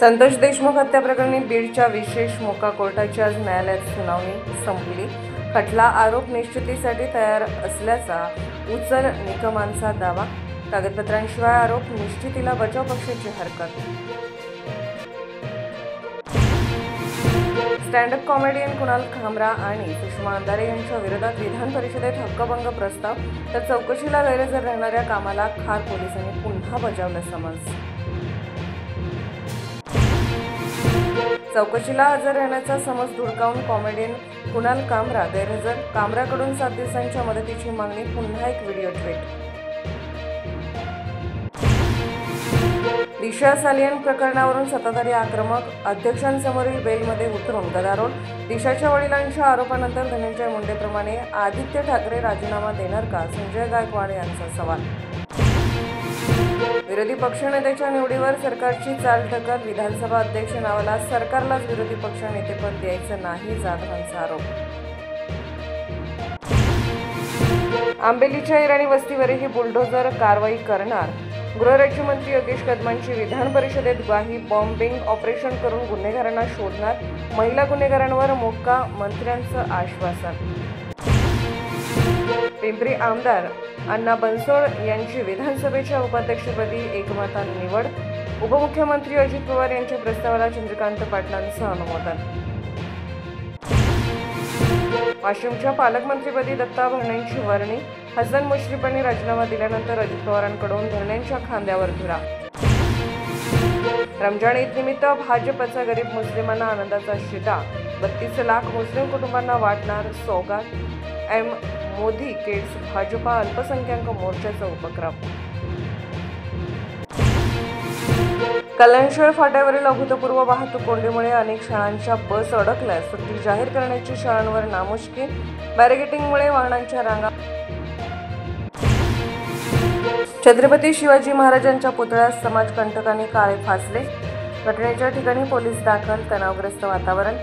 संतोष देशमुख हत्या प्रकरणी बीडच्या विशेष मोका कोर्टाची आज न्यायालयात सुनावणी संपली। खटला आरोप निश्चितीसाठी तयार असल्याचा उचल निकमांचा दावा। कागदपत्रांशिवाय आरोप निश्चितीला बचाव पक्षाची हरकत। स्टँडअप कॉमेडियन कुणाल कामरा आणि सुषमा अंधारे यांच्या विरोधात विधान परिषदेत हक्कभंग प्रस्ताव, तर चौकशीला गैरहजर राहणाऱ्या कामाला खार पोलिसांनी पुन्हा बजावलं समन्स। चौकशीला हजर राहण्याचा समज धुडकावून कॉमेडियन कुणाल कामरा गैरहजर, कामराकडून 7 दिवसांच्या मदतीची मागणी, पुन्हा एक व्हिडिओ ट्विट। दिशा सालियन प्रकरणावरून सत्ताधारी आक्रमक, अध्यक्षांसमोरील बेलमध्ये उतरून गदारोळ। दिशाच्या वडिलांच्या आरोपानंतर धनंजय मुंडेप्रमाणे आदित्य ठाकरे राजीनामा देणार का, संजय गायकवाड यांचा सवाल। विरोधी पक्षनेत्याच्या निवडीवर सरकारची चालढकल, विधानसभा अध्यक्ष नावाला सरकारलाच विरोधी पक्षनेतेपद द्यायचं नाही, जाधवांचा आरोप। आंबेलीच्या इराणी वस्तीवरही बुलडोझर कारवाई करणार, गृहराज्यमंत्री योगेश कदमांची विधान परिषदेत ग्वाही। बॉम्बिंग ऑपरेशन करून गुन्हेगारांना शोधणार, महिला गुन्हेगारांवर मोक्का, मंत्र्यांचं आश्वासन। पिंपरी आमदार अण्णा बनसोड यांची विधानसभेच्या उपाध्यक्षपदी एकमताने निवड। उपमुख्यमंत्री अजित पवार यांच्या प्रस्तावाला चंद्रकांत पाटलांचं अनुमोदन। वाशिमच्या पालकमंत्रीपदी दत्ता भरणेंची वर्णी, हसन मुश्रीफांनी राजीनामा दिल्यानंतर अजित पवारांकडून धरणेंच्या खांद्यावर धुरा। रमजान ईद निमित्त भाजपचा गरीब मुस्लिमांना आनंदाचा शिदा, 32 लाख मुस्लिम कुटुंबांना वाटणार सौगात। एम मोदी किड्स भाजपा अल्पसंख्याक मोर्चाचा उपक्रम। कल्याणशहर फाट्यावरील अभूतपूर्व वाहतूक कोंडीमुळे अनेक शाळांच्या बस अडकल्या, सुट्टी जाहीर करण्याची शाळांवर नामुष्की, बॅरिगेटिंगमुळे वाहनांच्या रांगा। छत्रपती शिवाजी महाराजांच्या पुतळ्यास समाजकंटकांनी काळे फासले, घटनेच्या ठिकाणी पोलीस दाखल, तणावग्रस्त वातावरण।